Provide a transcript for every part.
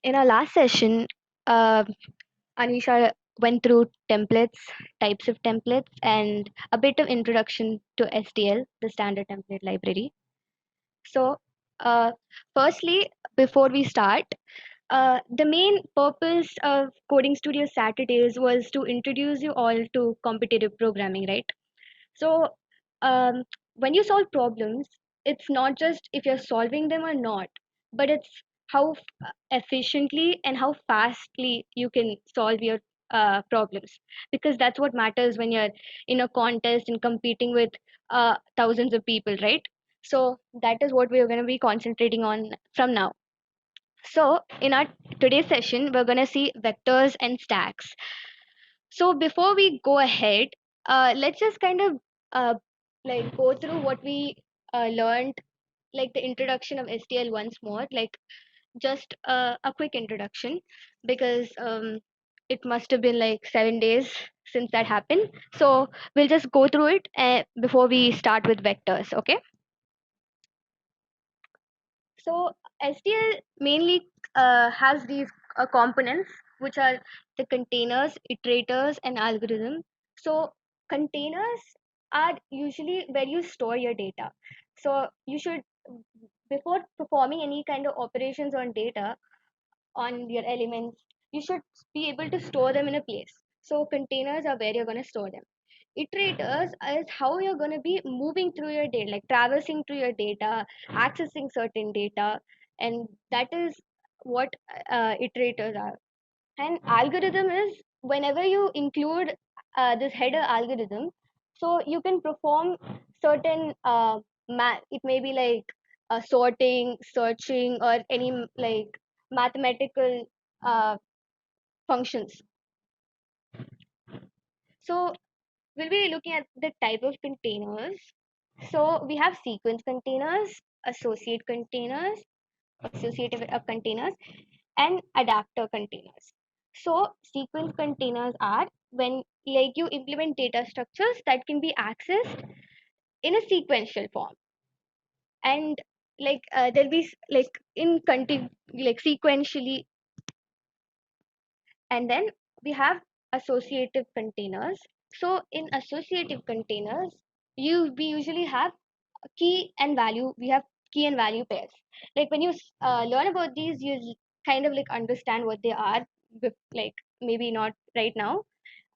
In our last session, uh, Anisha went through templates, types of templates, and a bit of introduction to STL, the standard template library. So, uh, firstly, before we start, the main purpose of Coding Studio Saturdays was to introduce you all to competitive programming, right? So, um, when you solve problems, it's not just if you're solving them or not, but it's how efficiently and how fastly you can solve your problems. Because that's what matters when you're in a contest and competing with thousands of people, right? So, that is what we're going to be concentrating on from now. So, in our today's session, we're going to see vectors and stacks. So before we go ahead, let's just kind of uh, like go through what we learned, like the introduction of STL once more, like just a quick introduction, because it must have been like 7 days since that happened. So we'll just go through it before we start with vectors. Okay. So STL mainly has these components, which are the containers, iterators, and algorithm. So containers are usually where you store your data. So you should, before performing any kind of operations on data, on your elements, you should be able to store them in a place. So containers are where you're going to store them. Iterators is how you're going to be moving through your data, like traversing through your data, accessing certain data, and that is what iterators are. And algorithm is whenever you include this header algorithm, so you can perform certain it may be like sorting, searching, or any like mathematical uh, functions. So we'll be looking at the type of containers. So we have sequence containers, associate containers, associative containers, and adapter containers. So sequence containers are when like you implement data structures that can be accessed in a sequential form, and like there'll be like like sequentially, and then we have associative containers. So in associative containers, we usually have key and value. We have key and value pairs. Like when you learn about these, you kind of like understand what they are, like maybe not right now.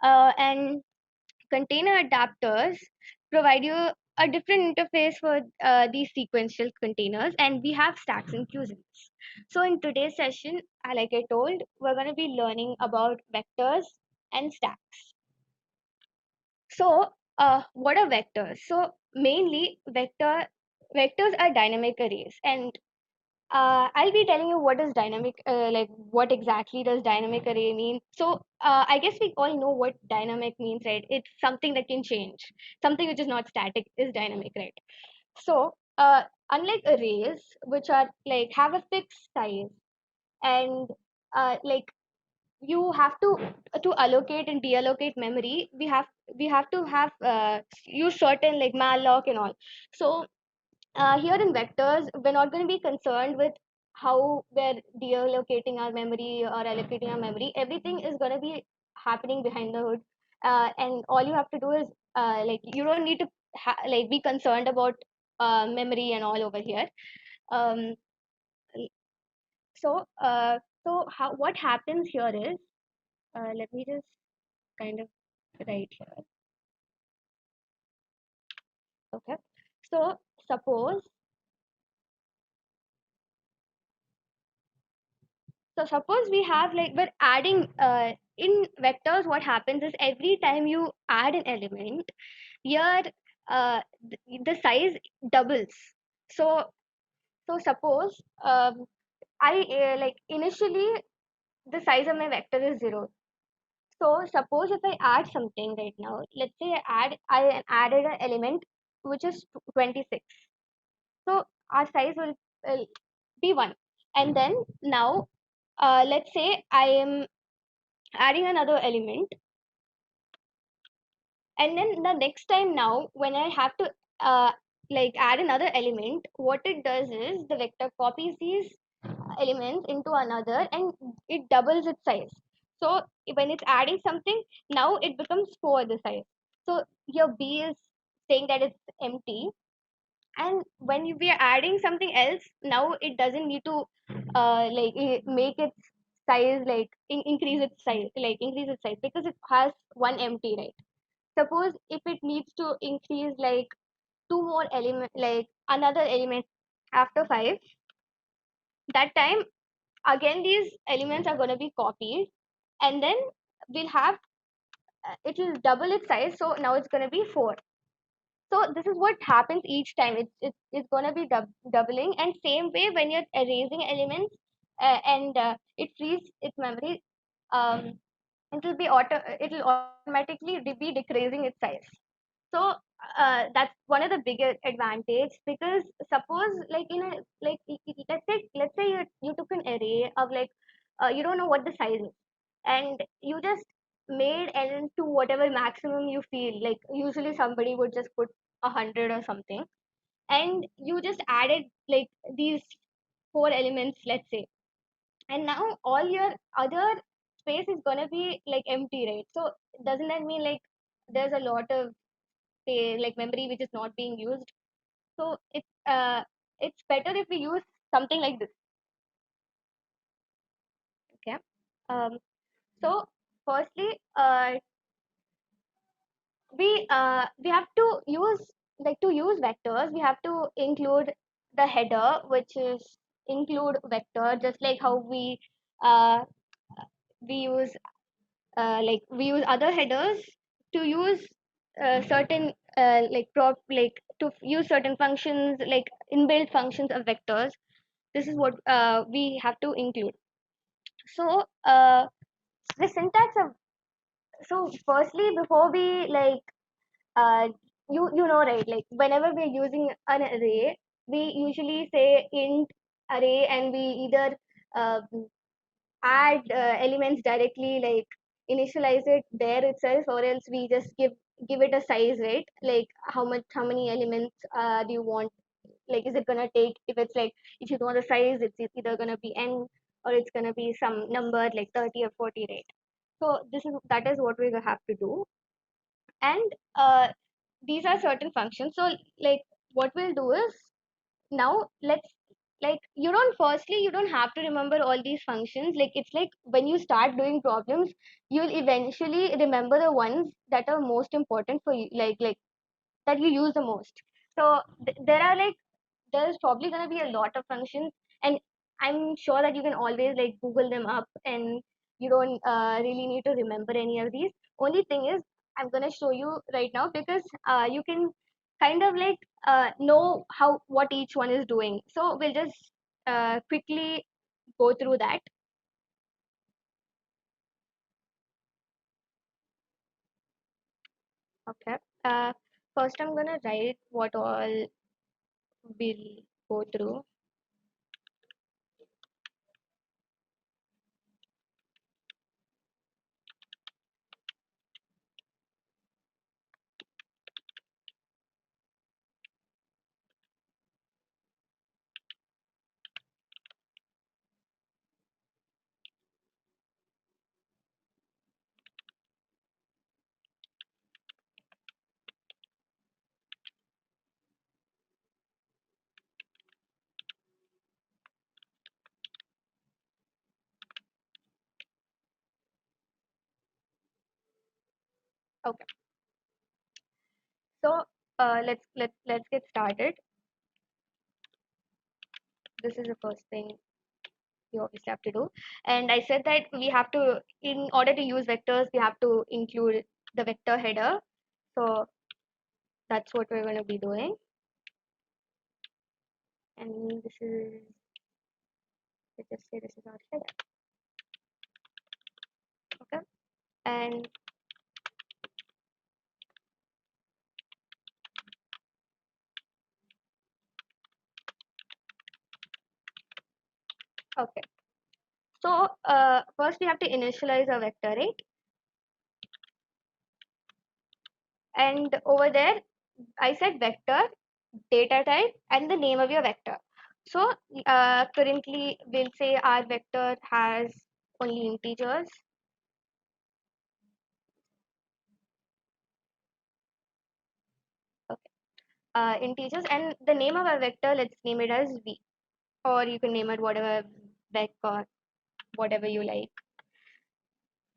And container adapters provide you a different interface for these sequential containers, and we have stacks and queues in this. So in today's session, like I told, we're going to be learning about vectors and stacks. So what are vectors? So mainly vectors are dynamic arrays, and I'll be telling you what is dynamic, like what exactly does dynamic array mean. So I guess we all know what dynamic means, right? It's something that can change. Something which is not static is dynamic, right? So unlike arrays, which are like have a fixed size, and like you have to allocate and deallocate memory, we have to have use certain like malloc and all. So here in vectors, we're not going to be concerned with how we're deallocating our memory or allocating our memory. Everything is going to be happening behind the hood, and all you have to do is like you don't need to like be concerned about memory and all over here. Um, so so how what happens here is, let me just kind of write here. Okay, so suppose suppose we have like we're adding in vectors. What happens is every time you add an element, your the size doubles. So suppose I like initially the size of my vector is 0. So suppose if I add something right now, let's say I added an element which is 26. So our size will be 1. And then now let's say I am adding another element, and then the next time now when I have to like add another element, what it does is the vector copies these elements into another and it doubles its size. So when it's adding something, now it becomes 4 the size. So your B is saying that it's empty, and when we are adding something else, now it doesn't need to make its size like increase its size, because it has one empty, right? Suppose if it needs to increase like two more element, like another element after 5, that time again these elements are going to be copied, and then we'll have it will double its size, so now it's going to be 4. So this is what happens each time. It's going to be doubling, and same way when you're erasing elements, and it frees its memory, um, it will automatically be decreasing its size. So that's one of the bigger advantage, because suppose like in a like let's say you took an array of like you don't know what the size is, and you just made n to whatever maximum you feel like. Usually somebody would just put 100 or something, and you just added like these 4 elements, let's say, and now all your other space is gonna be like empty, right? So doesn't that mean like there's a lot of, say, like memory which is not being used? So it's better if we use something like this. Okay. um so firstly, we have to use, like, to use vectors we have to include the header, which is include vector, just like how uh we use we use other headers to use certain to use certain functions, like inbuilt functions of vectors. This is what we have to include. So the syntax of, so firstly, before we uh, you know, right, like whenever we're using an array, we usually say int array, and we either uh, add elements directly, like initialize it there itself, or else we just give it a size, right? Like how many elements do you want, like is it gonna take, if it's like, if you know the size, it's either gonna be n, or it's gonna be some number like 30 or 40, right? So that is what we have to do. And these are certain functions. So like what we'll do is, now let's, like, you don't have to remember all these functions. Like it's like when you start doing problems, you'll eventually remember the ones that are most important for you, like that you use the most. So there are like, there's probably going to be a lot of functions, and I'm sure that you can always like google them up, and you don't really need to remember any of these. Only thing is, I'm going to show you right now, because you can kind of like know how what each one is doing. So we'll just quickly go through that. Okay. uh, First I'm going to write what all we'll go through. Okay. So let's get started. This is the first thing you obviously have to do. And I said that we have to, in order to use vectors, we have to include the vector header. So that's what we're going to be doing. And this is, let's just say this is our header. Okay. And okay. So first we have to initialize a vector, right? And over there, I said vector, data type, and the name of your vector. So currently we'll say our vector has only integers. Okay. Integers, and the name of our vector, let's name it as v, or you can name it whatever vec or whatever you like.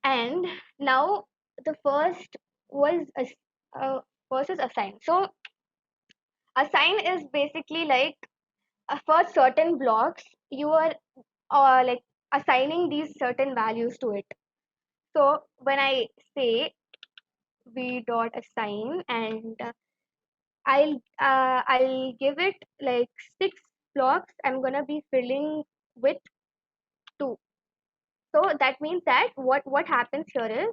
And now the first was first is assign. So assign is basically like for certain blocks you are like assigning these certain values to it. So when I say v dot assign, and I'll give it like 6 blocks, I'm gonna be filling with 2. So that means that what happens here is,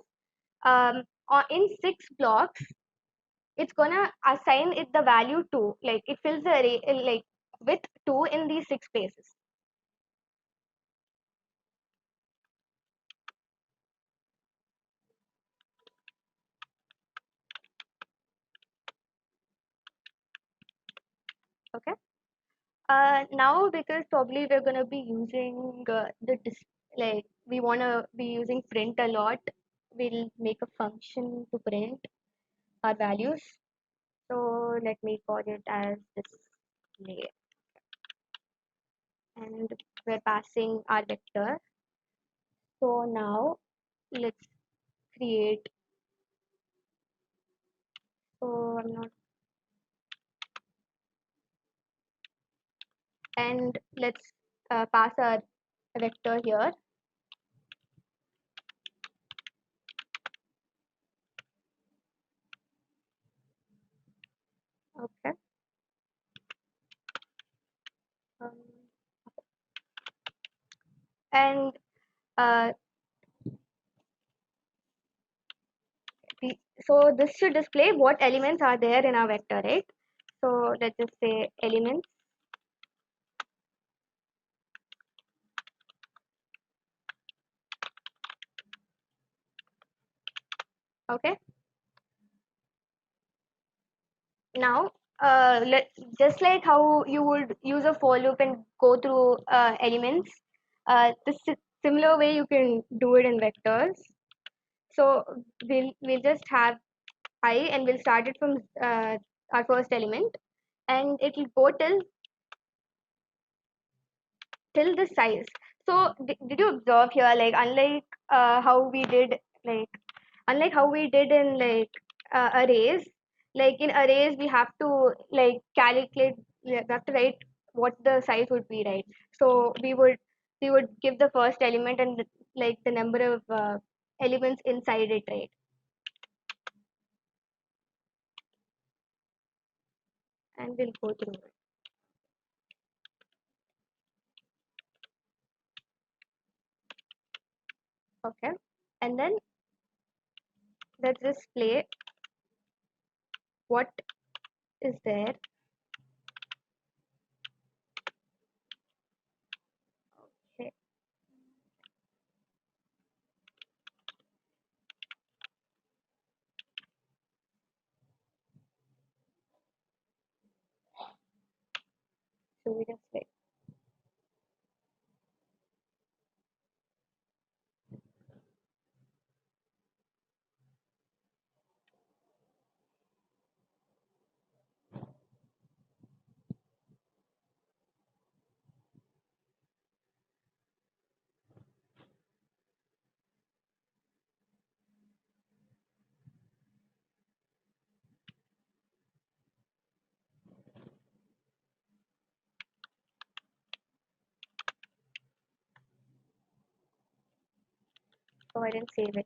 in 6 blocks it's gonna assign it the value 2, like it fills the array like with 2 in these 6 spaces. Okay. Now because probably we're gonna be using like we wanna be using print a lot, we'll make a function to print our values. So let me call it as display, and we're passing our vector. So now let's create. So I'm not, and let's pass our vector here. Okay. Um, and uh, so this should display what elements are there in our vector, right? So let's just say elements. Okay. Now just like how you would use a for loop and go through elements, similar way you can do it in vectors. So we'll just have I, and we'll start it from our first element, and it will go till the size. So did you observe here, like how we did like unlike how we did in arrays, like in arrays we have to like calculate, we have to write what the size would be, right? So we would give the first element and like the number of elements inside it, right? And we'll go through it. Okay. And then let's display what is there. Okay. So we just like go ahead and save it.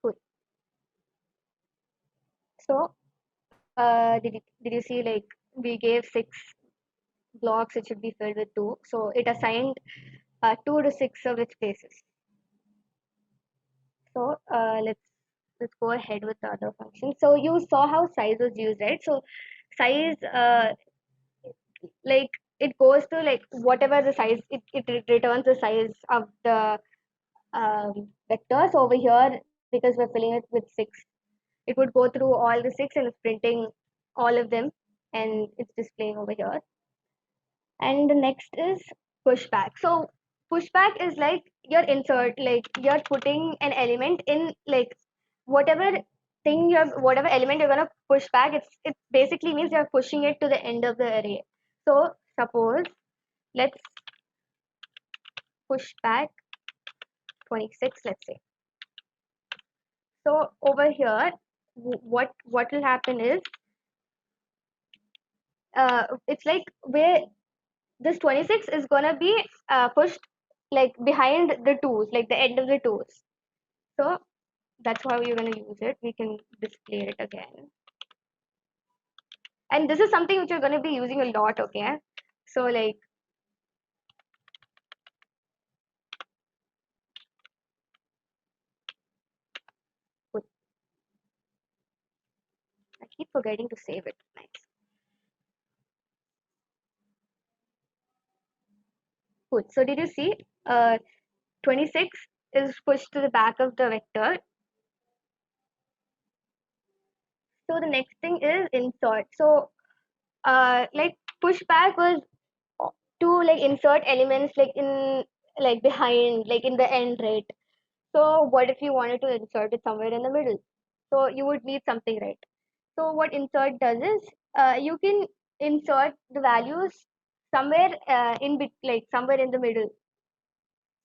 Cool. So did you see, like we gave 6 blocks, it should be filled with 2. So it assigned 2 to 6 service spaces. So let's go ahead with the other function. So you saw how size was used, right? So size, like it goes to like whatever the size, it returns the size of the vectors over here. because we're filling it with six. It would go through all the six and it's printing all of them and it's displaying over here. And the next is pushback. So pushback is like your insert, like you're putting an element in, like whatever whatever element you're gonna push back, it basically means you're pushing it to the end of the array. So suppose let's push back 26, let's say. So over here, what will happen is it's like where this 26 is gonna be pushed like behind the twos, like the end of the twos. So that's how you're gonna use it. We can display it again. And this is something which you're gonna be using a lot, okay? So like I keep forgetting to save it. Nice. Good. So did you see? 26 is pushed to the back of the vector. So the next thing is insert. So like pushback was to like insert elements like in like behind, like in the end, right? So what if you wanted to insert it somewhere in the middle? So you would need something, right? So what insert does is you can insert the values somewhere like somewhere in the middle.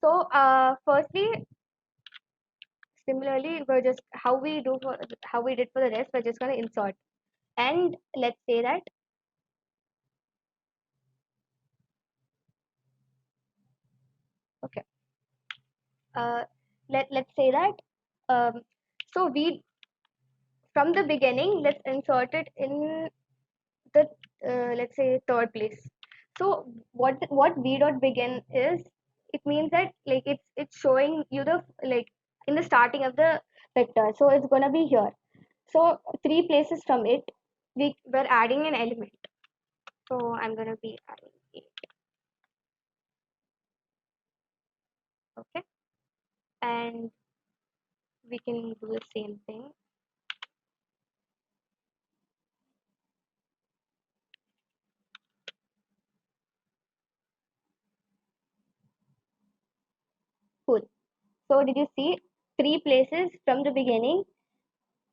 So firstly, similarly, we're just how we did for the rest. We're just gonna insert, and let's say that okay. Uh, let's say that um, so we from the beginning let's insert it in the let's say third place. So what v dot begin is, it means that like it's showing you the like in the starting of the vector, so it's gonna be here. So three places from it we're adding an element. So I'm gonna be adding it. Okay, and we can do the same thing. Cool. So did you see three places from the beginning?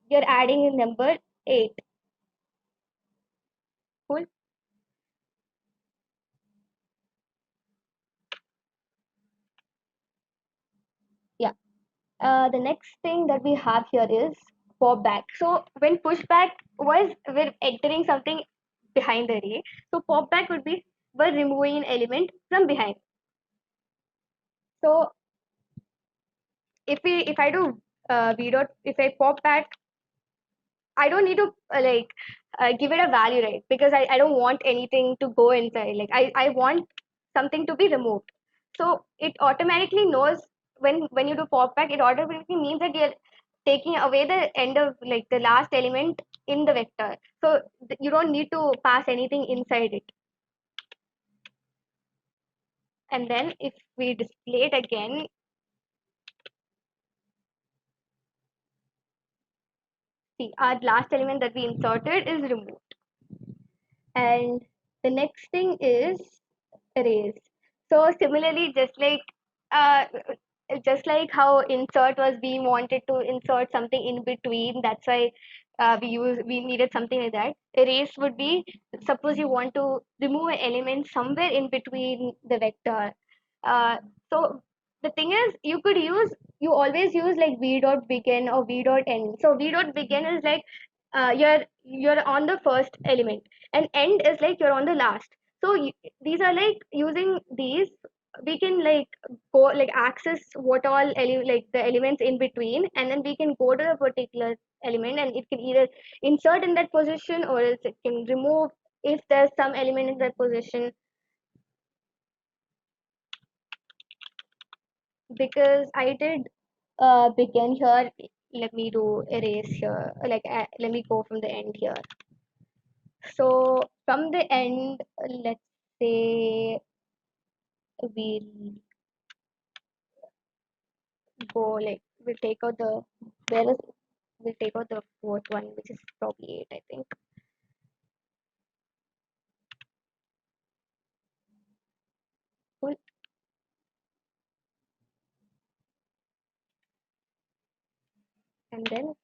You're adding a number 8. Cool. Yeah. The next thing that we have here is pop back. So when pushback was we're entering something behind the array. So pop back would be we're removing an element from behind. So if I do v dot if I pop back, I don't need to give it a value, right? Because I don't want anything to go inside. Like I want something to be removed. So it automatically knows when you do pop back, it automatically means that you're taking away the end of like the last element in the vector. So you don't need to pass anything inside it. And then if we display it again, see our last element that we inserted is removed. And the next thing is erase. So similarly, uh, just like how insert was being wanted to insert something in between, that's why we needed something like that. Erase would be, suppose you want to remove an element somewhere in between the vector. Uh, so the thing is, you always use like v dot begin or v dot end. So v dot begin is like you're on the first element, and end is like you're on the last. So these are like using these we can like go like access what all like the elements in between, and then we can go to a particular element and it can either insert in that position or else it can remove if there's some element in that position. Because I did begin here, let me do erase here, like let me go from the end here. So from the end, let's say we'll go like we'll take out the where is we'll take out the fourth one, which is probably 8, I think. Cool. And then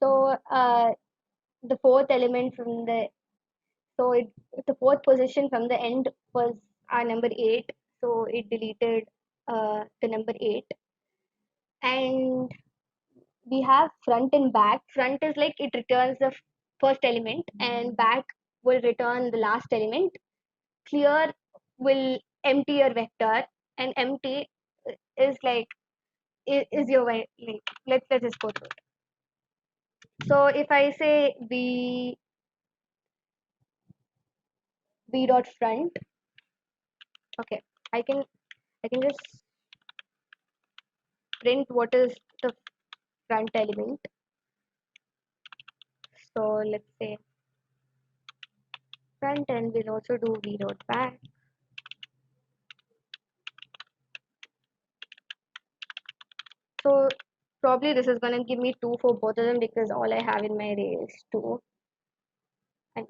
so the fourth element from the so it the fourth position from the end was our number 8, so it deleted the number 8. And we have front and back. Front is like it returns the first element, and back will return the last element. Clear will empty your vector, and empty is like is your like let's just go through it. So if I say v dot front, okay, I can I can just print what is the front element. So let's say front, and we'll also do v dot back. So probably this is gonna give me 2 for both of them because all I have in my array is 2. And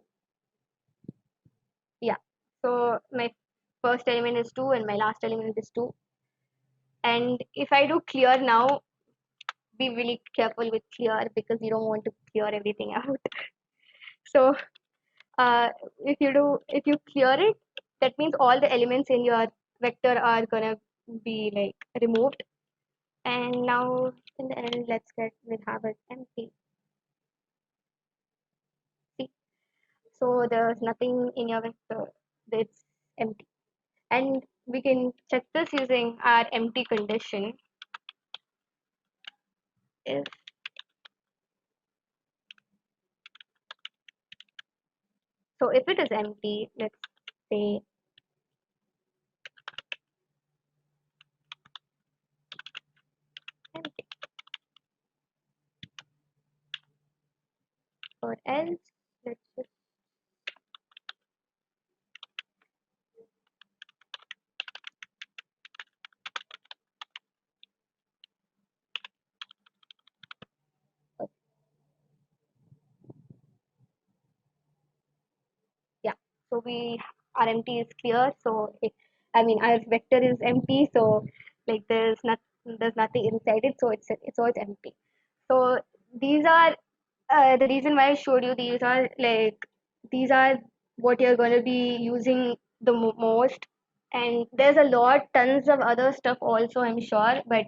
yeah, so my first element is 2 and my last element is 2. And if I do clear now, be really careful with clear because you don't want to clear everything out. So uh, if you clear it, that means all the elements in your vector are gonna be like removed. And now in the end, we'll have it empty. See, so there's nothing in your vector. It's empty. And we can check this using our empty condition. If so, if it is empty, let's say empty, or else let's just yeah. So we our empty is clear. So I mean our vector is empty. So like there's nothing inside it. So it's empty. So these are the reason why I showed you these are what you're going to be using the most. And there's a lot, tons of other stuff also, I'm sure. But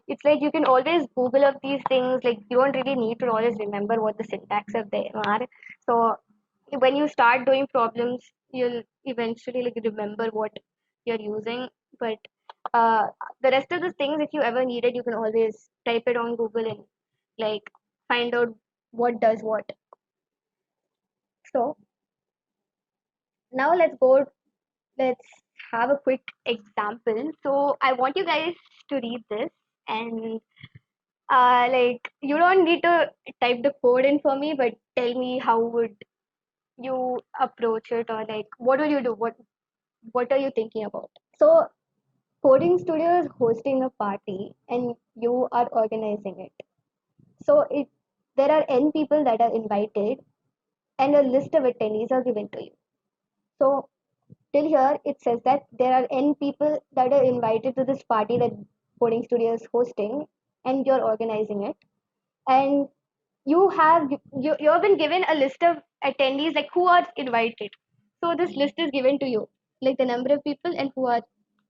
it's like you can always Google up these things. Like you don't really need to always remember what the syntax of them are. So when you start doing problems, you'll eventually like remember what you're using. But uh, the rest of the things, if you ever need it, you can always type it on Google and like find out what does what. So now let's have a quick example. So I want you guys to read this, and like you don't need to type the code in for me, but tell me how would you approach it, or like what will you do? What are you thinking about? So Coding Studio is hosting a party and you are organizing it. So there are n people that are invited and a list of attendees are given to you. So till here it says that there are n people that are invited to this party that Coding Studio is hosting and you're organizing it. And you have been given a list of attendees like who are invited. So this list is given to you, like the number of people and who are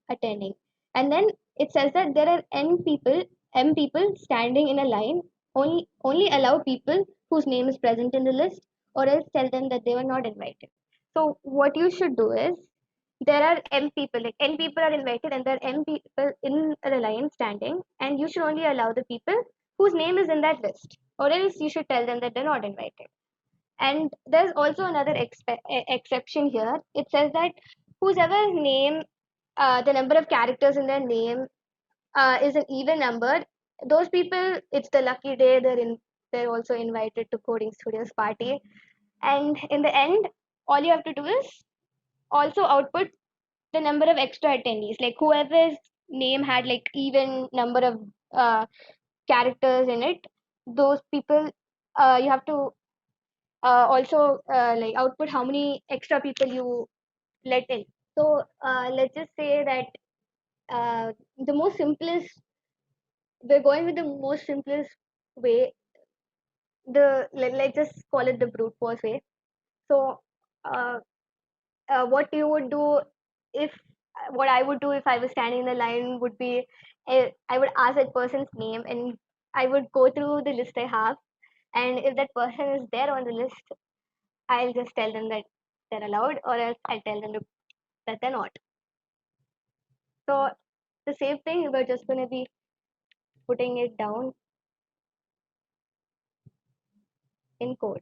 attending. And then it says that there are m people standing in a line. Only allow people whose name is present in the list, or else tell them that they were not invited. So what you should do is there are m people, like n people are invited, and there are m people in a line standing, and you should only allow the people whose name is in that list, or else you should tell them that they're not invited. And there's also another exception here. It says that whosever's name, the number of characters in their name is an even number, those people, it's the lucky day. They're also invited to Coding Studios party. And in the end, all you have to do is also output the number of extra attendees. Like whoever's name had like even number of uh, characters in it, those people, you have to also like output how many extra people you let in. So let's just say that the most simplest, we're going with the most simplest way. Let's just call it the brute force way. So uh, what you would do if what I would do if I was standing in the line would be, I would ask that person's name and I would go through the list I have, and if that person is there on the list, I'll just tell them that they're allowed, or else I'll tell them that they're not. So the same thing, we're just going to be putting it down in code.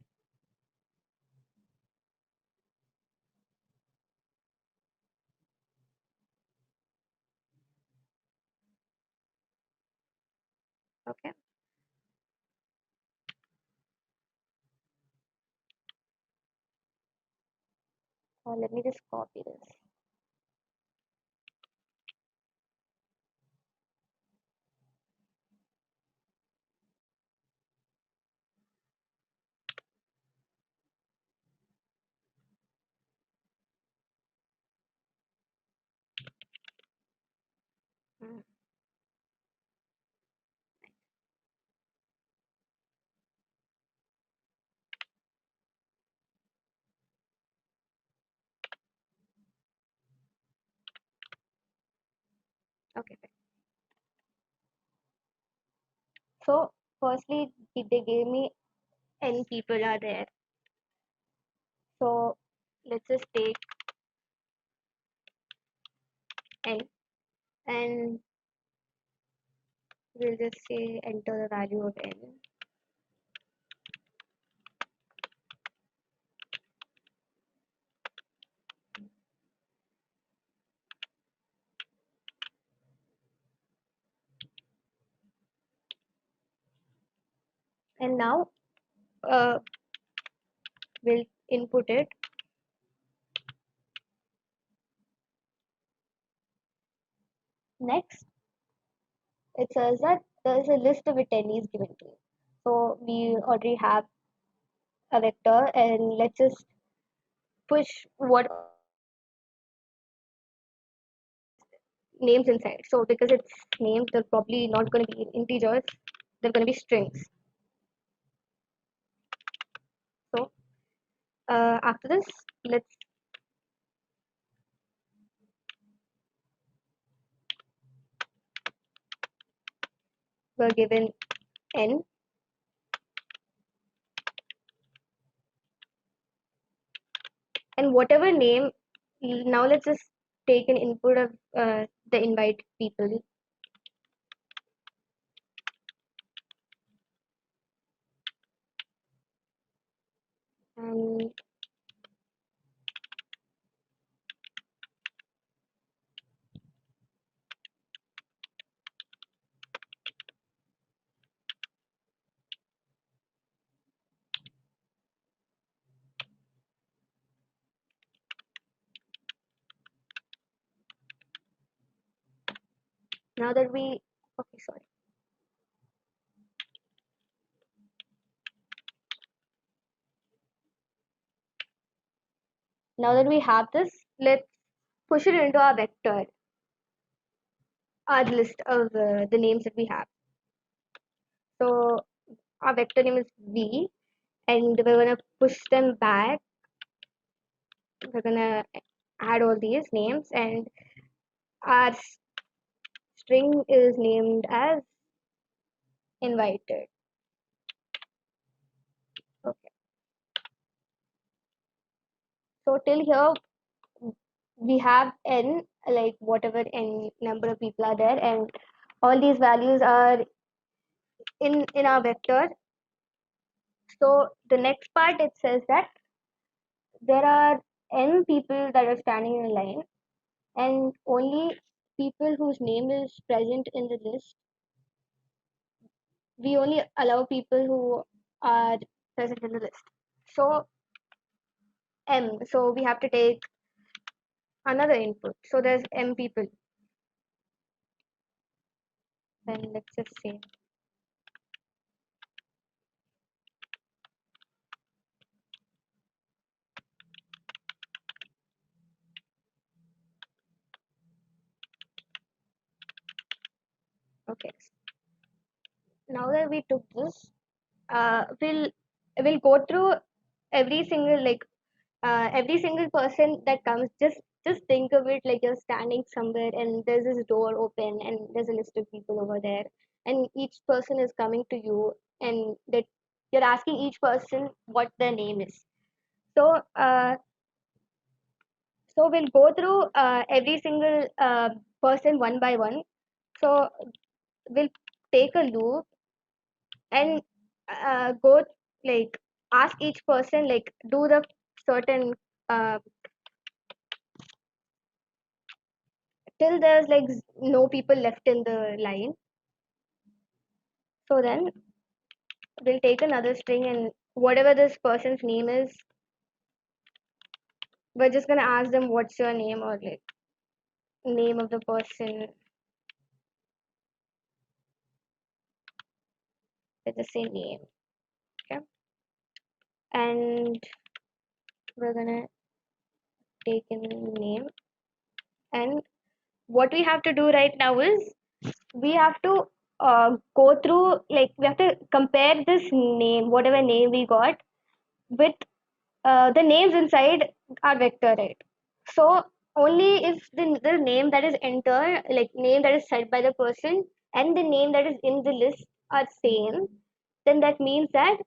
Okay. Let me just copy this. Mm, okay. So firstly, they gave me n people are there. So let's just take n, and we'll just say enter the value of n. And now uh, we'll input it. Next, it says that there's a list of attendees given to you. So we already have a vector, and let's just push what names inside. So because it's names, they're probably not going to be integers, they're going to be strings. So after this, let's we're given n, and whatever name. Now let's just take an input of the invite people, and now that we okay sorry now that we have this, let's push it into our vector, our list of the names that we have. So our vector name is v, and we're going to push them back. We're going to add all these names, and our string is named as invited. Okay. So till here we have n, like whatever n number of people are there, and all these values are in our vector. So the next part it says that there are n people that are standing in a line, and only people whose name is present in the list, we only allow people who are present in the list. So m, so we have to take another input. So there's m people, and let's just say, okay, now that we took this, we'll go through every single every single person that comes. Just think of it like you're standing somewhere and there's this door open and there's a list of people over there, and each person is coming to you, and that you're asking each person what their name is. So we'll go through every single person one by one. So we'll take a loop and go, like, ask each person, like, do the certain uh, till there's like no people left in the line. So then we'll take another string, and whatever this person's name is, we're just gonna ask them what's your name, or like name of the person. Let's just say name. Okay, and we're gonna take in name, and what we have to do right now is we have to go through, like, we have to compare this name, whatever name we got, with the names inside our vector, right? So only if the name that is entered, like name that is said by the person, and the name that is in the list are same, then that means that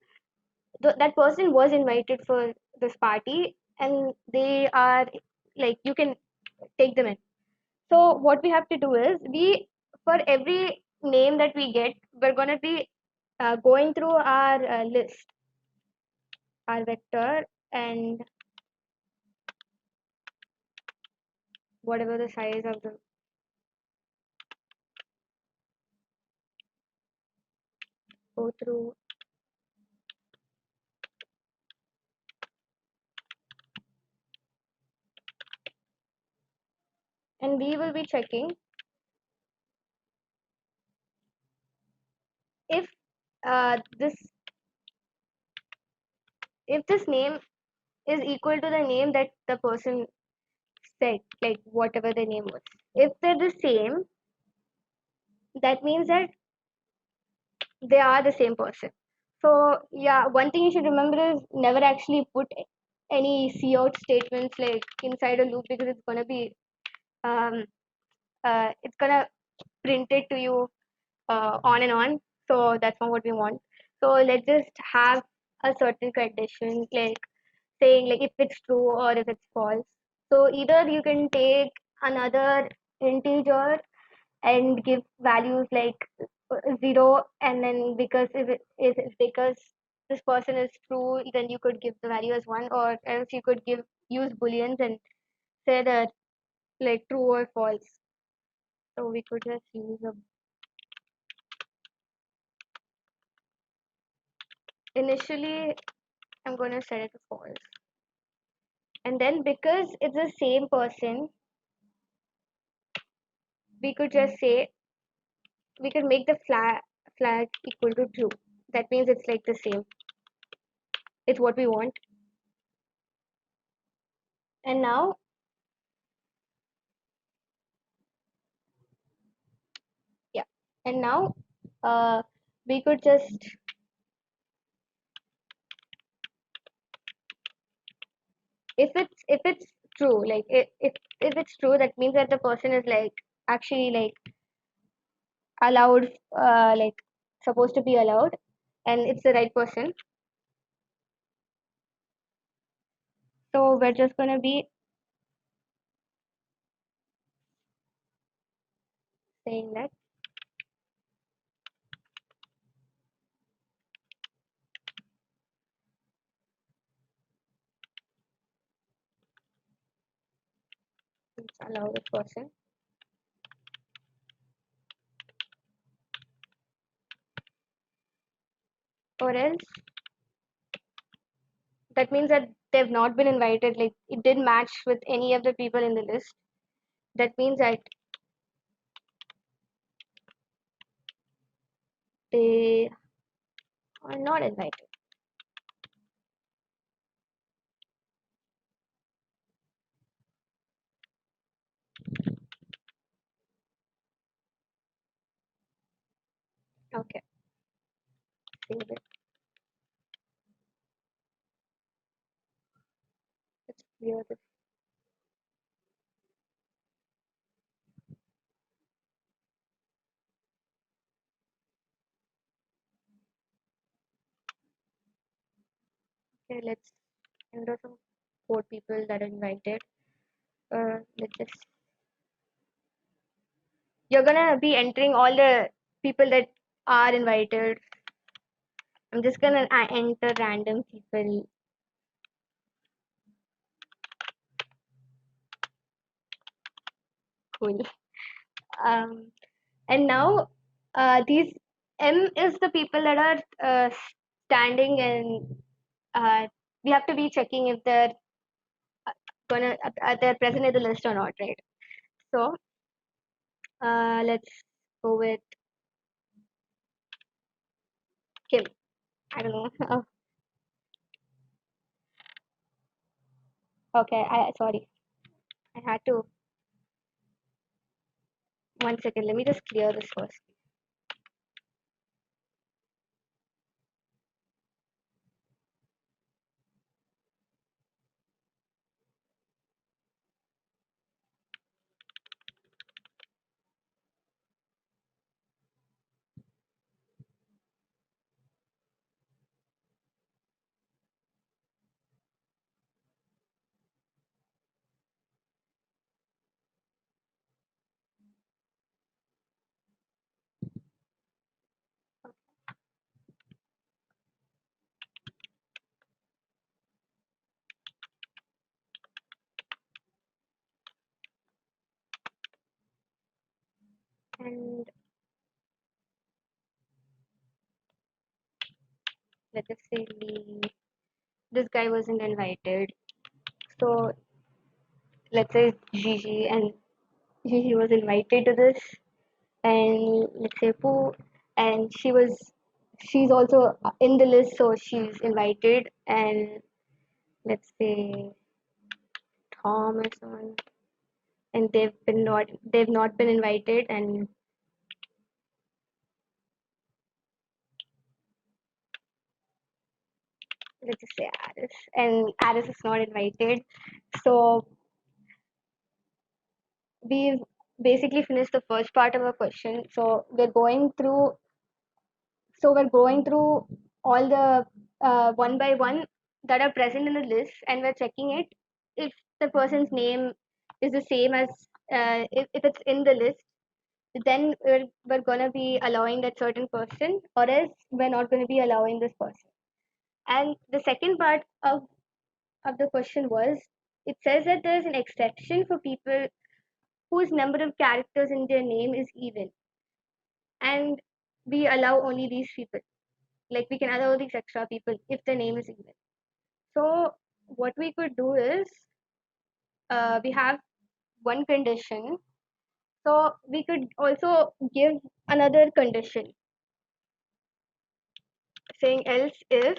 that person was invited for this party, and they are, like, you can take them in. So what we have to do is, we, for every name that we get, we're gonna be going through our list, our vector, and whatever the size of the, go through, and we will be checking if this, if this name is equal to the name that the person said, like whatever the name was. If they're the same, that means that they are the same person. So yeah, one thing you should remember is never actually put any cout statements like inside a loop, because it's gonna be um it's gonna print it to you on and on. So that's not what we want. So let's just have a certain condition, like saying, like, if it's true or if it's false. So either you can take another integer and give values like 0, and then because if it is, because this person is true, then you could give the value as 1, or else you could give, use booleans and say that, like, true or false. So we could just use a, initially I'm going to set it to false, and then because it's the same person, we could just say, we could make the flag equal to true. That means it's like the same, it's what we want. And now, yeah, and now we could just, if it's true, like, if it's true, that means that the person is, like, actually, like, allowed, like, supposed to be allowed, and it's the right person. So we're just gonna be saying that Let's allow this person. Or else that means that they've not been invited, like it didn't match with any of the people in the list. That means that they are not invited. Okay, save it. Let's clear this. Okay, let's enter some 4 people that are invited. Let's just, you're gonna be entering all the people that are invited. I'm just gonna enter random people. Cool. Um, and now these M is the people that are standing, and we have to be checking if they're gonna they're present in the list or not, right? So let's go with Kim. I don't know. Okay, I sorry. I had to. 1 second. Let me just clear this first. And let's just say this guy wasn't invited. So let's say Gigi, and Gigi was invited to this, and let's say Pooh, and she's also in the list, so she's invited, and let's say Tom or someone, and they've not been invited, and let's just say Aris, and Aris is not invited. So we've basically finished the first part of our question. So we're going through all the one by one that are present in the list, and we're checking it if the person's name is the same as if it's in the list. Then we're gonna be allowing that certain person, or else we're not gonna be allowing this person. And the second part of the question was, it says that there's an exception for people whose number of characters in their name is even, and we allow only these people. Like we can allow these extra people if the name is even. So what we could do is we have one condition. So we could also give another condition saying else if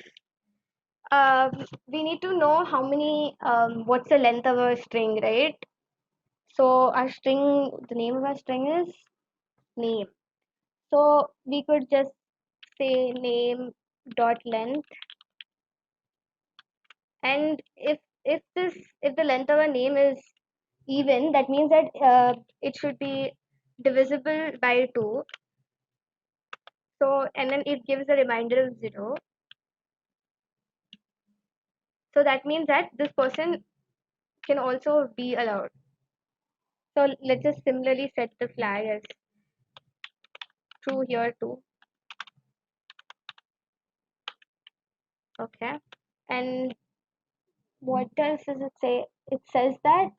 we need to know how many what's the length of a string, right? So our string, the name of our string is name. So we could just say name dot length, and if the length of a name is even, that means that it should be divisible by 2. So and then it gives a reminder of 0. So that means that this person can also be allowed. So let's just similarly set the flag as true here too. Okay. And what else does it say? It says that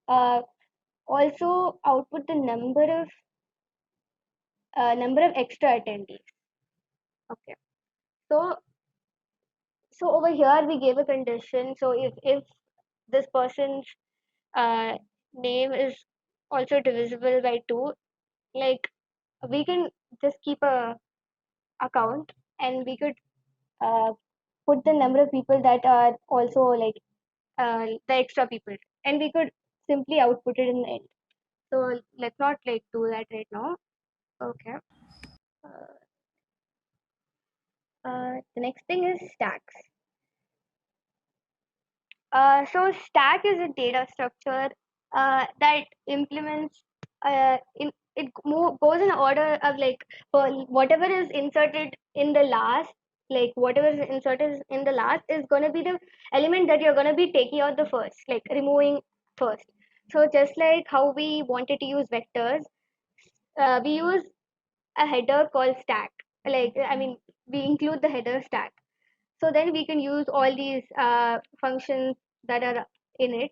uh, also output the number of extra attendees. Okay. So over here we gave a condition. So if this person's uh, name is also divisible by 2, like we can just keep a account, and we could uh, put the number of people that are also like the extra people, and we could simply output it in the end. So let's not like do that right now. Okay. Uh, the next thing is stacks. So stack is a data structure that implements goes in order of like for whatever is inserted in the last, like whatever is inserted in the last is going to be the element that you're going to be taking out the first, like removing first. So just like how we wanted to use vectors, we use a header called stack. Like I mean, we include the header stack, so then we can use all these functions that are in it.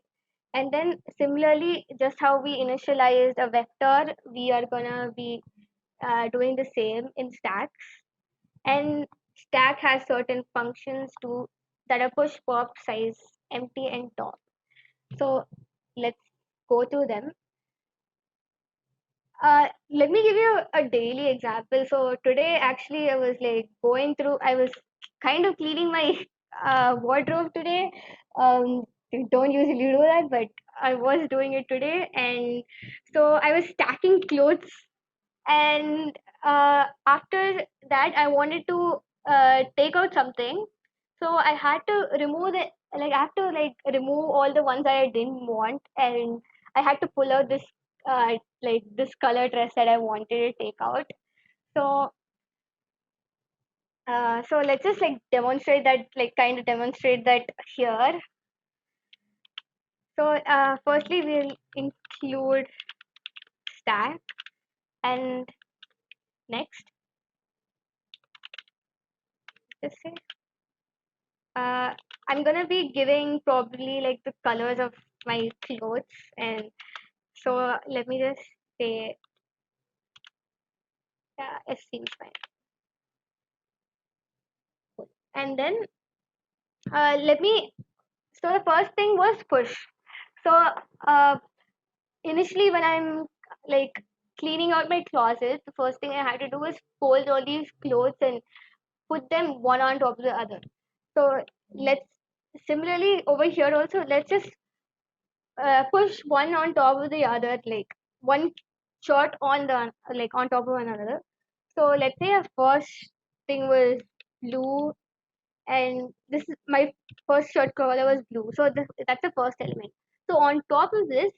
And then similarly, just how we initialized a vector, we are gonna be doing the same in stacks. And stack has certain functions too that are push, pop, size, empty, and top. So let's go through them. Let me give you a daily example. So today, actually, I was like going through. I was kind of cleaning my wardrobe today. Don't usually do that, but I was doing it today, and so I was stacking clothes. And after that, I wanted to take out something, so I had to remove the like I have to like remove all the ones that I didn't want, and I had to pull out this like this color dress that I wanted to take out. So so let's just like demonstrate that, like kind of demonstrate that here. So firstly we'll include stack, and next just say uh, I'm gonna be giving probably like the colors of my clothes, and so let me just say it seems fine. And then let me. So the first thing was push. So uh, initially, when I'm like cleaning out my closet, the first thing I had to do was fold all these clothes and put them one on top of the other. So let's similarly over here also, let's just push one on top of the other, like one shot on the like on top of one another. So let's say our first thing was blue, and this is my first shirt color was blue. So that's the first element. So on top of this,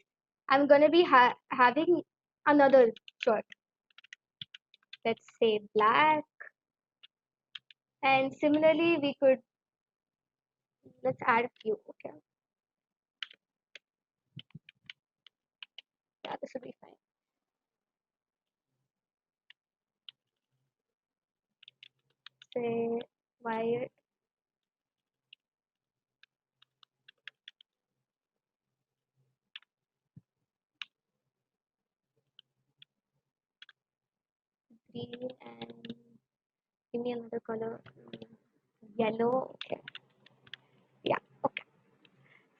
I'm gonna be having another shirt. Let's say black, and similarly we could let's add a few. Okay, yeah, this would be fine. Say white, green, and give me another color. Yellow. Okay, yeah. Okay.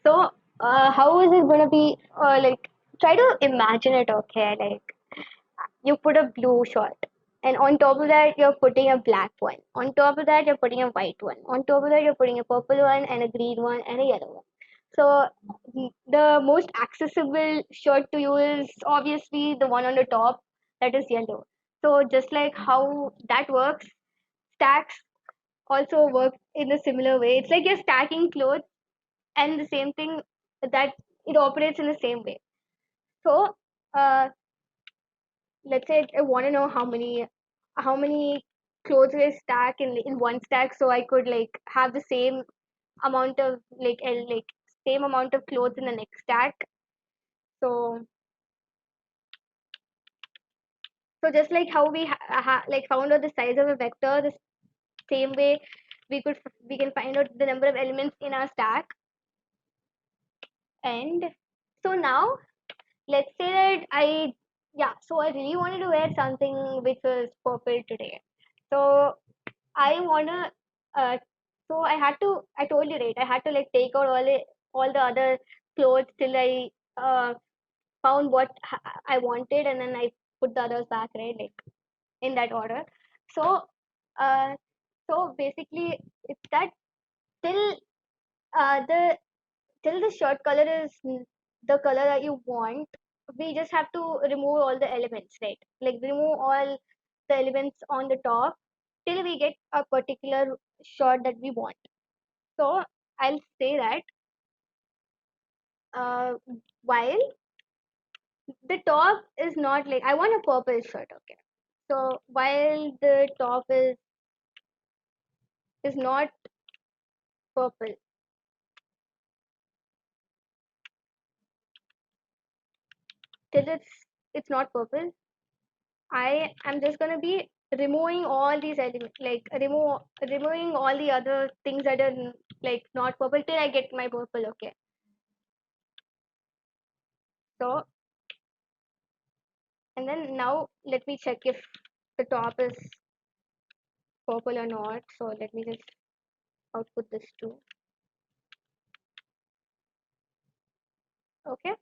So how is it gonna be? Like try to imagine it. Okay, like you put a blue shirt, and on top of that you're putting a black one, on top of that you're putting a white one, on top of that you're putting a purple one and a green one and a yellow one. So the most accessible shirt to you is obviously the one on the top, that is yellow. So just like how that works, stacks also work in a similar way. It's like you're stacking clothes, and the same thing, that it operates in the same way. So uh, let's say I want to know how many clothes I stack in one stack, so I could like have the same amount of like same amount of clothes in the next stack. So just like how we like found out the size of a vector, the same way we can find out the number of elements in our stack. And so now let's say that yeah, so I really wanted to wear something which was purple today. So I wanna, uh, so I told you, right, I had to like take out all the other clothes till I found what I wanted, and then I put the others back, right, like in that order. So, uh, so basically, it's that till the till the shirt color is the color that you want, we just have to remove all the elements, right? Like remove all the elements on the top till we get a particular shirt that we want. So I'll say that uh, while the top is not like I want a purple shirt, okay. So while the top is not purple, till it's not purple, I am just gonna be removing all these elements, like removing all the other things that are like not purple till I get my purple. Okay. So and then now let me check if the top is purple or not. So let me just output this too. Okay.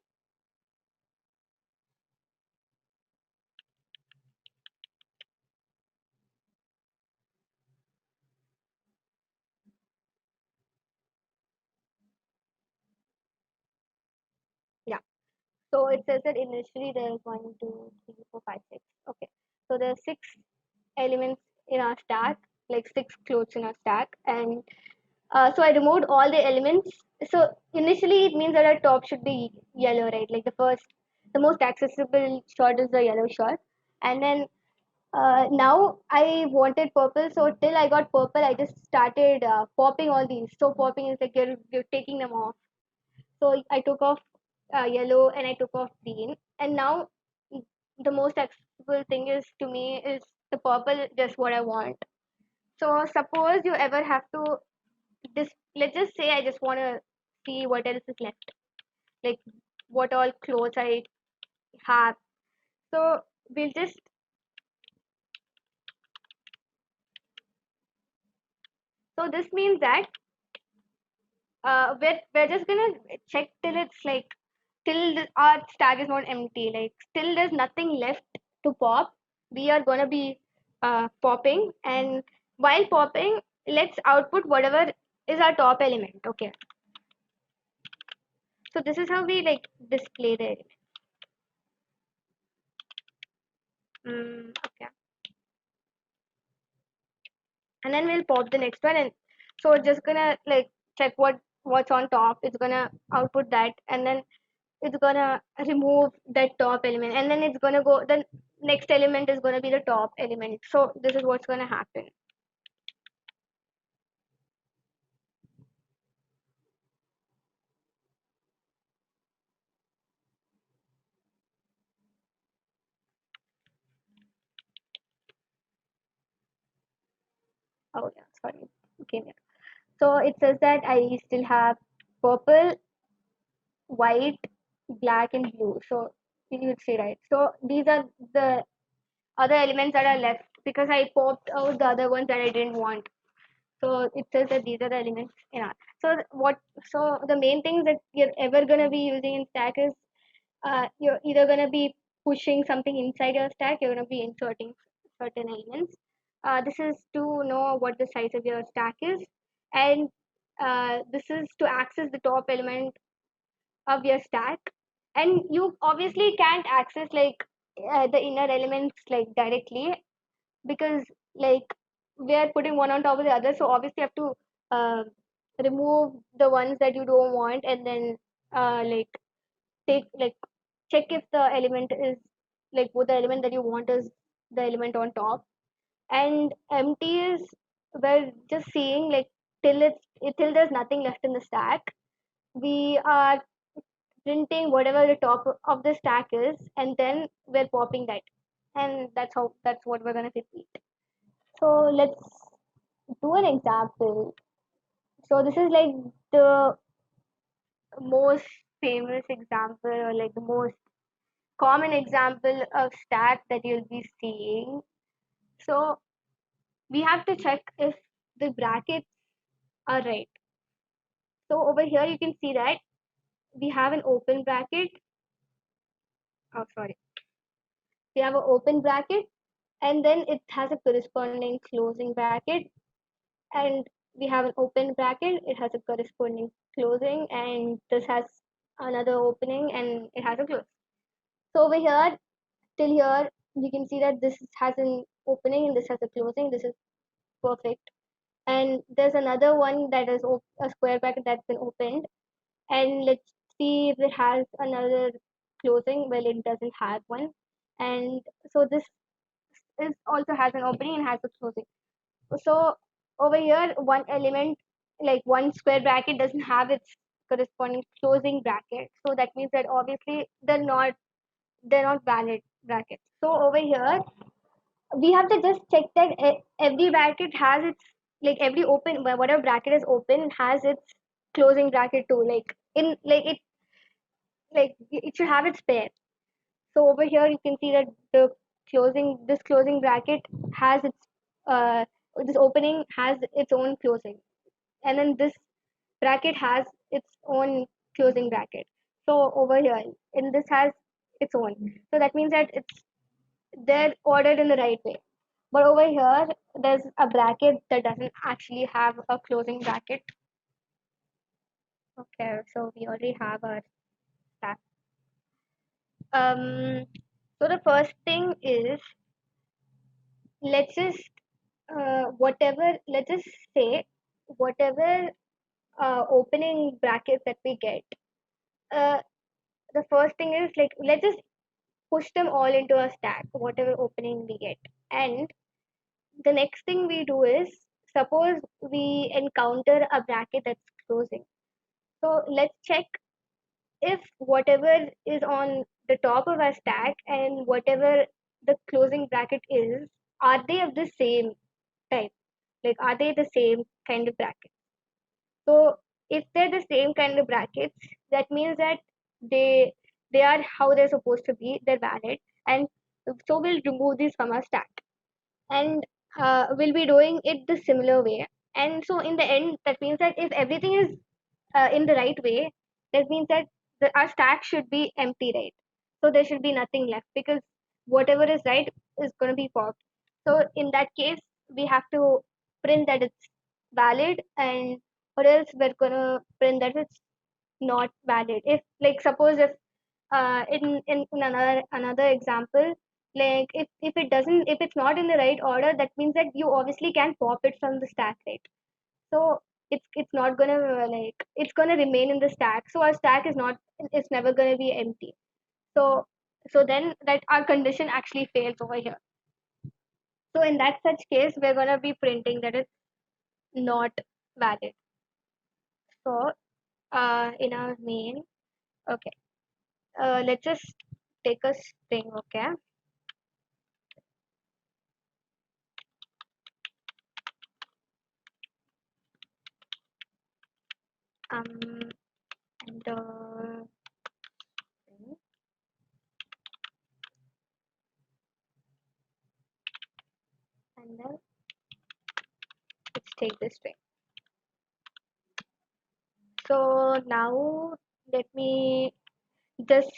Yeah. So it says that initially there's 1, 2, 3, 4, 5, 6. Okay. So there are 6 elements in our stack, like 6 clothes in our stack, and so I removed all the elements. So initially it means that our top should be yellow, right? Like the most accessible shot is the yellow shot. And then now I wanted purple. So till I got purple, I just started popping all these. So popping is like you're taking them off. So I took off yellow and I took off green. And now the most accessible thing is to me is the purple, just what I want. So suppose you ever have to this let's just say I just want to see what else is left, like what all clothes I have. So we'll just so this means that we're just gonna check till it's like our stack is not empty, like still there's nothing left to pop. We are gonna be popping, and while popping, let's output whatever is our top element. Okay, so this is how we like display the element. Okay, and then we'll pop the next one, and so it's just gonna like check what's on top. It's gonna output that, and then it's gonna remove that top element, and then it's gonna go the next element is gonna be the top element. So this is what's gonna happen. Oh yeah, sorry. Okay, yeah. So it says that I still have purple, white, black, and blue. So you would say, right, so these are the other elements that are left because I popped out the other ones that I didn't want. So it says that these are the elements in R. So the main things that you're ever gonna be using in stack is you're either gonna be pushing something inside your stack, you're gonna be inserting certain elements. This is to know what the size of your stack is, and this is to access the top element of your stack. And you obviously can't access like the inner elements like directly because like we are putting one on top of the other, so obviously you have to uh, remove the ones that you don't want, and then like take like check if the element is like what the element that you want is the element on top. And empty is we're just seeing like till there's nothing left in the stack, we are printing whatever the top of the stack is, and then we're popping that, and that's what we're going to repeat. So let's do an example. So this is like the most famous example, or like the most common example of stack that you'll be seeing. So we have to check if the brackets are right. So over here you can see that we have an open bracket. Oh, sorry. We have an open bracket, and then it has a corresponding closing bracket, and we have an open bracket, it has a corresponding closing, and this has another opening and it has a close. So over here till here we can see that this has an opening and this has a closing. This is perfect. And there's another one that is a square bracket that's been opened, and let's see if it has another closing. Well, it doesn't have one. And so this is also has an opening and has a closing. So over here, one element, like one square bracket, doesn't have its corresponding closing bracket. So that means that obviously they're not valid brackets. So over here, we have to just check that every bracket has its, like every open, whatever bracket is open has its closing bracket too. It should have its pair. So over here you can see that this closing bracket has its this opening has its own closing, and then this bracket has its own closing bracket. So over here, and this has its own. So that means that they're ordered in the right way. But over here, there's a bracket that doesn't actually have a closing bracket. Okay, so we already have our stack. So the first thing is, let's just let's just say whatever opening brackets that we get. Uh, the first thing is, like, let's just push them all into a stack, whatever opening we get. And the next thing we do is, suppose we encounter a bracket that's closing. So let's check if whatever is on the top of our stack and whatever the closing bracket is, are they of the same type? Like, are they the same kind of bracket? So if they're the same kind of brackets, that means that they they are how they're supposed to be. They're valid, and so we'll remove these from our stack, and we'll be doing it the similar way. And so in the end, that means that if everything is in the right way, that means that our stack should be empty, right? So there should be nothing left because whatever is right is going to be popped. So in that case, we have to print that it's valid, and or else we're going to print that it's not valid. If, like, suppose if in another example, like if it's not in the right order, that means that you obviously can pop it from the stack, right? So it's not gonna it's gonna remain in the stack. So our stack is not it's never gonna be empty. So then that our condition actually fails over here. So in that such case, we're gonna be printing that it's not valid. So in our main, okay, let's just take a string, okay. um and and then let's take this string. So now let me just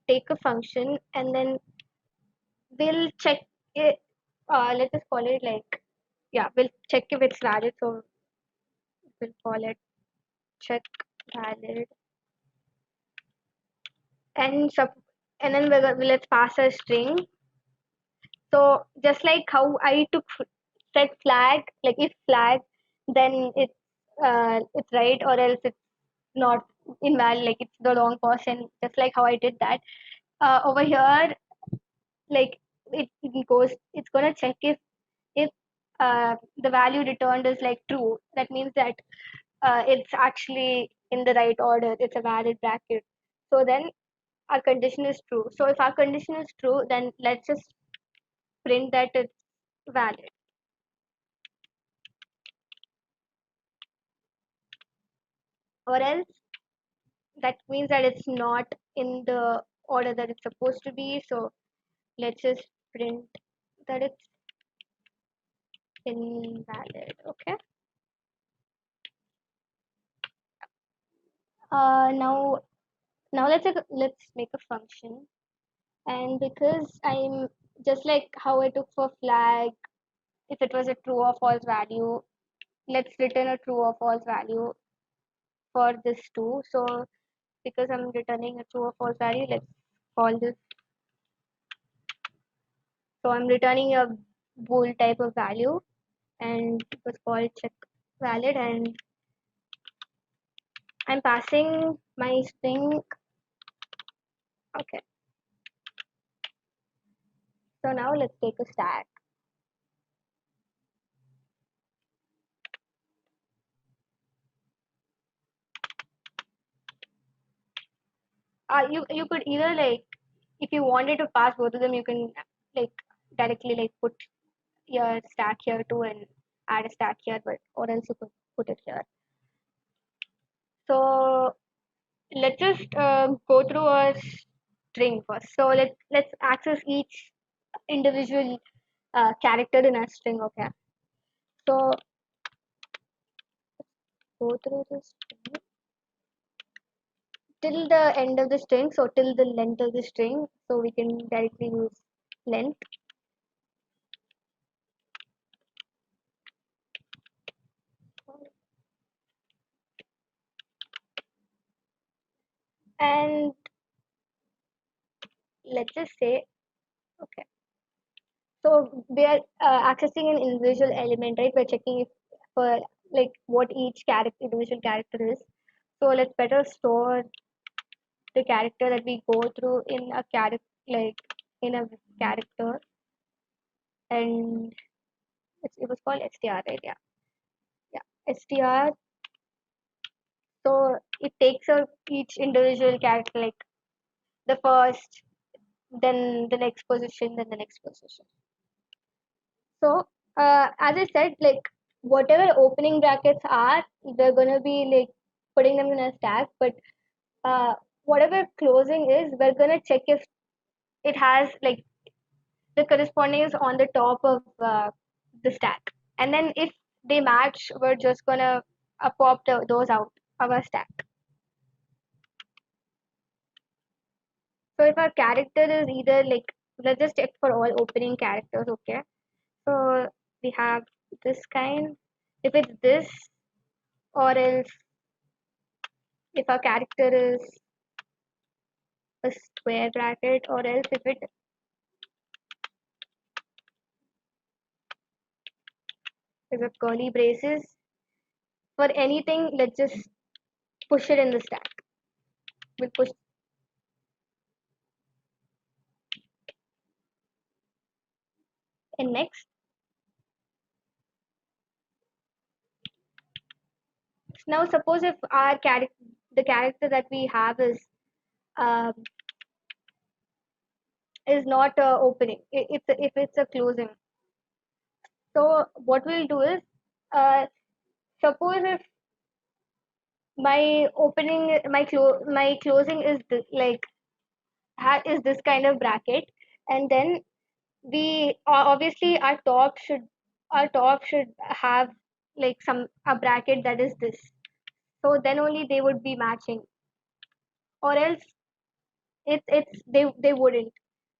take a function, and then we'll check it. Let's just call it like, yeah, we'll check if it's valid. So we'll call it check valid, and and then let's pass a string. So just like how I took set flag, like if flag, then it's right, or else it's not invalid, like it's the wrong person. Just like how I did that over here, like it's gonna check if the value returned is like true. That means that it's actually in the right order, it's a valid bracket. So then our condition is true. So if our condition is true, then let's just print that it's valid. Or else that means that it's not in the order that it's supposed to be. So let's just print that it's invalid. Okay. Now let's make a function, and because I'm just like how I took for flag, if it was a true or false value, let's return a true or false value for this too. So because I'm returning a true or false value, let's call this. So I'm returning a bool type of value, and it was called check valid, and I'm passing my string. Okay. So now let's take a stack. You could either like, if you wanted to pass both of them, you can like directly like put your stack here too and add a stack here, but or else you could put it here. So let's just go through a string first. So let's access each individual character in a string. Okay. So go through this string till the end of the string. So till the length of the string. So we can directly use length. And let's just say, okay. So we are accessing an individual element, right? We're checking if for like what each character individual character is. So let's better store the character that we go through in a character, like in a character, and it was called str, right? Yeah, yeah, str. So it takes up each individual character, like the first, then the next position, then the next position. So as I said, like whatever opening brackets are, they're gonna be like putting them in a stack, but uh, whatever closing is, we're gonna check if it has like the corresponding is on the top of the stack, and then if they match, we're just gonna pop those out of our stack. So if our character is either like, let's just check for all opening characters. Okay, so we have this kind. If it's this, or else if our character is a square bracket, or else if it is a curly braces, for anything, let's just push it in the stack. We'll push. And next, now suppose if our character, the character that we have um, is not opening, if it's a closing. So what we'll do is, uh, suppose if my opening, my closing is like is this kind of bracket, and then we obviously our top should have like some a bracket that is this, so then only they would be matching, or else they wouldn't,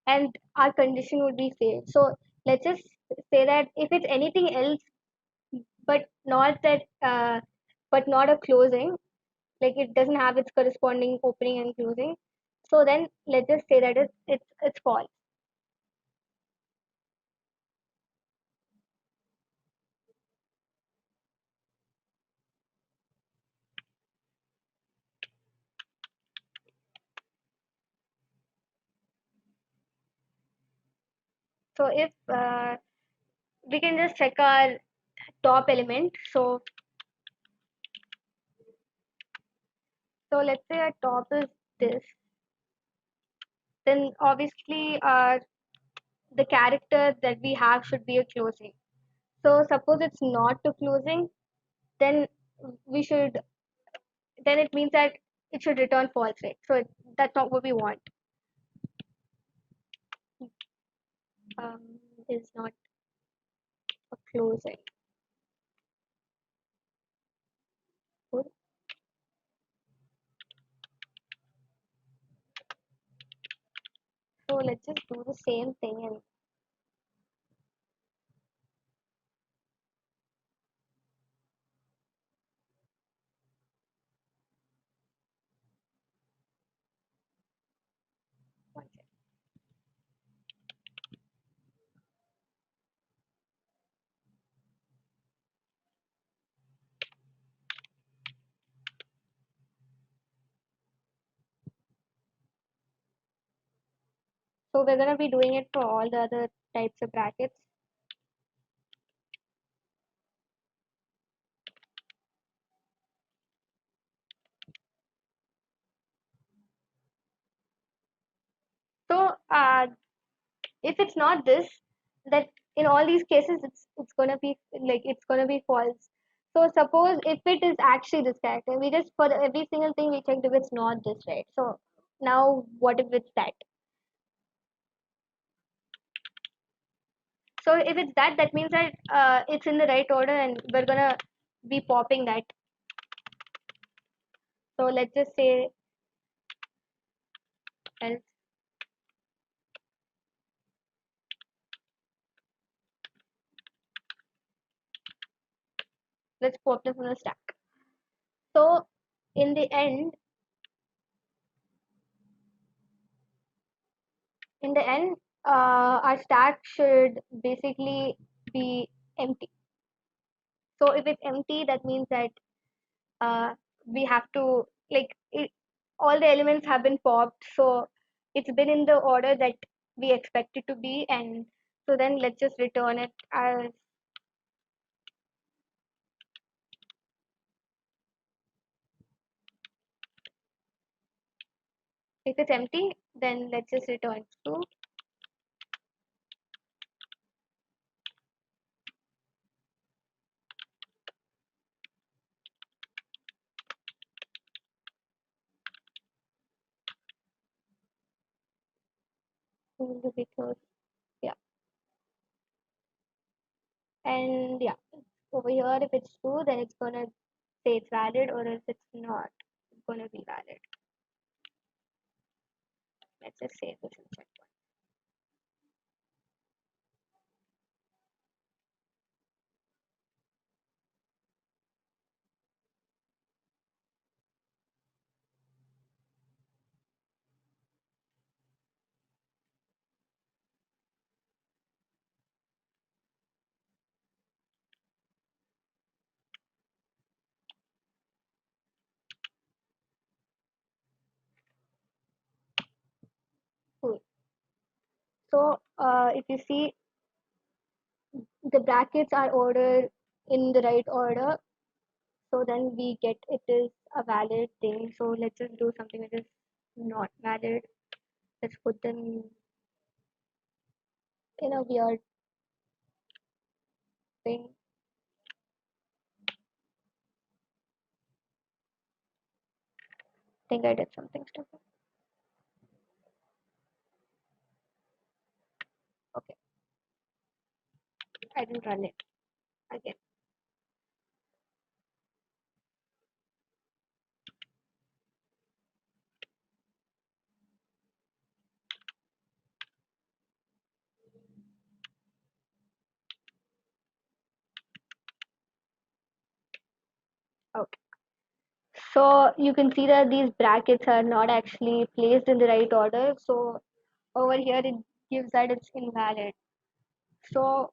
and our condition would be failed. So let's just say that if it's anything else but not that but not a closing, like it doesn't have its corresponding opening and closing, so then let's just say that it's false. So if we can just check our top element. So let's say our top is this, then obviously the character that we have should be a closing. So suppose it's not a closing, then we should, then it means that it should return false, right? So that's not what we want. Um, is not a closing. Good. So let's just do the same thing and one second. So we're gonna be doing it for all the other types of brackets. So if it's not this, that in all these cases it's gonna be like it's gonna be false. So suppose if it is actually this character, we just for every single thing we checked if it's not this, right? So now what if it's that? So if it's that, that means that it's in the right order, and we're gonna be popping that. So let's just say else. Let's pop them from the stack. So in the end, in the end, our stack should basically be empty. So if it's empty, that means that we have to like all the elements have been popped, so it's been in the order that we expect it to be, and so then let's just return it as if it's empty, then let's just return true. Because yeah, and yeah, over here if it's true, then it's gonna say it's valid, or if it's not, it's gonna be valid. Let's just save this and check. Cool. So if you see, the brackets are ordered in the right order, so then we get it is a valid thing. So let's just do something that is not valid. Let's put them in a weird thing. Think I did something stupid. Okay, I didn't run it again. Okay, so you can see that these brackets are not actually placed in the right order. So over here it gives that it's invalid. So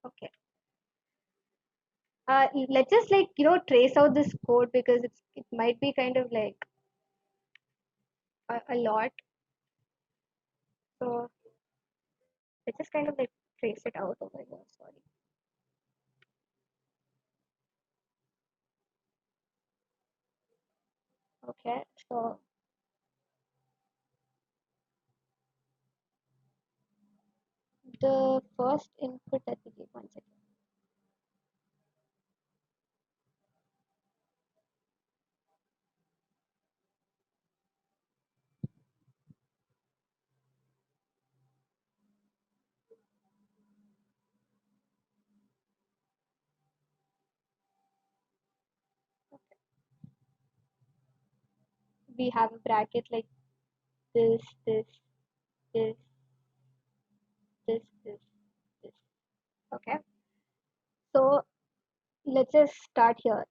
okay, let's just like trace out this code because it might be kind of like a lot. So let's just kind of like trace it out over here. Sorry. Okay, so the first input that we give. One second. We have a bracket like this, this, this, this, this. Okay. So let's just start here.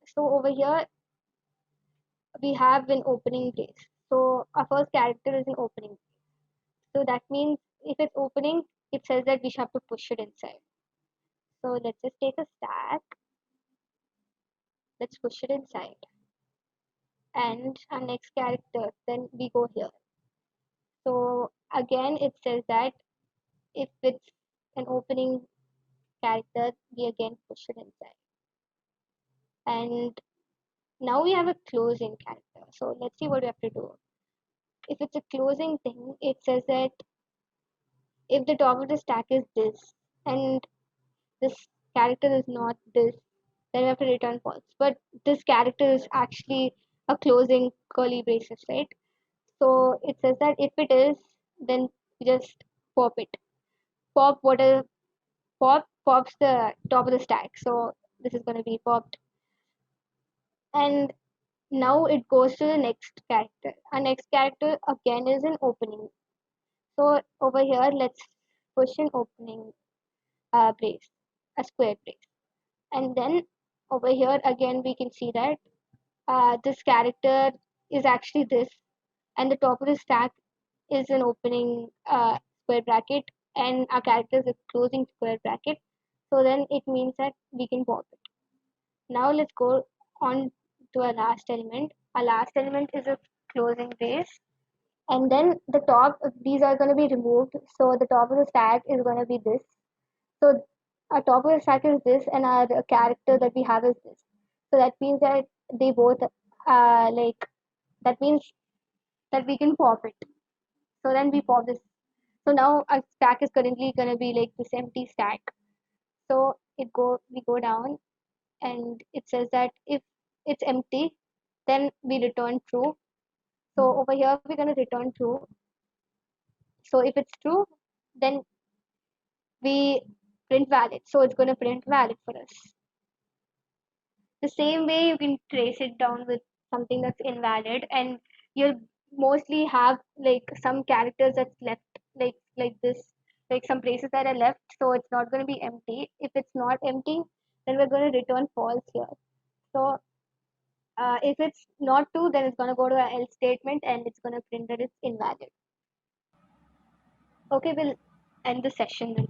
So over here we have an opening brace. So our first character is an opening. So that means if it's opening, it says that we should have to push it inside. So let's just take a stack. Let's push it inside. And our next character, then we go here. So again, it says that if it's an opening character, we again push it inside. And now we have a closing character. So let's see what we have to do. If it's a closing thing, it says that if the top of the stack is this and this character is not this, then we have to return false. But this character is actually a closing curly braces, right? So it says that if it is, then just pop it. Pop whatever pops the top of the stack. So this is going to be popped. And now it goes to the next character. Our next character again is an opening. So over here, let's push an opening brace, a square brace. And then over here again, we can see that this character is actually this, and the top of the stack is an opening square bracket, and our character is a closing square bracket. So then it means that we can pop it. Now let's go on to our last element. Our last element is a closing brace, and then the top, these are going to be removed. So the top of the stack is going to be this. So our top of the stack is this, and our character that we have is this. So that means that they both like that means that we can pop it. So then we pop this. So now our stack is currently going to be like this empty stack. So we go down, and it says that if it's empty, then we return true. So over here we're going to return true. So if it's true, then we print valid. So it's going to print valid for us. The same way you can trace it down with something that's invalid, and you'll mostly have like some characters that's left like this, like some places that are left, so it's not going to be empty. If it's not empty, then we're going to return false here. So if it's not true, then it's going to go to a else statement and it's going to print that it's invalid. Okay, we'll end the session then.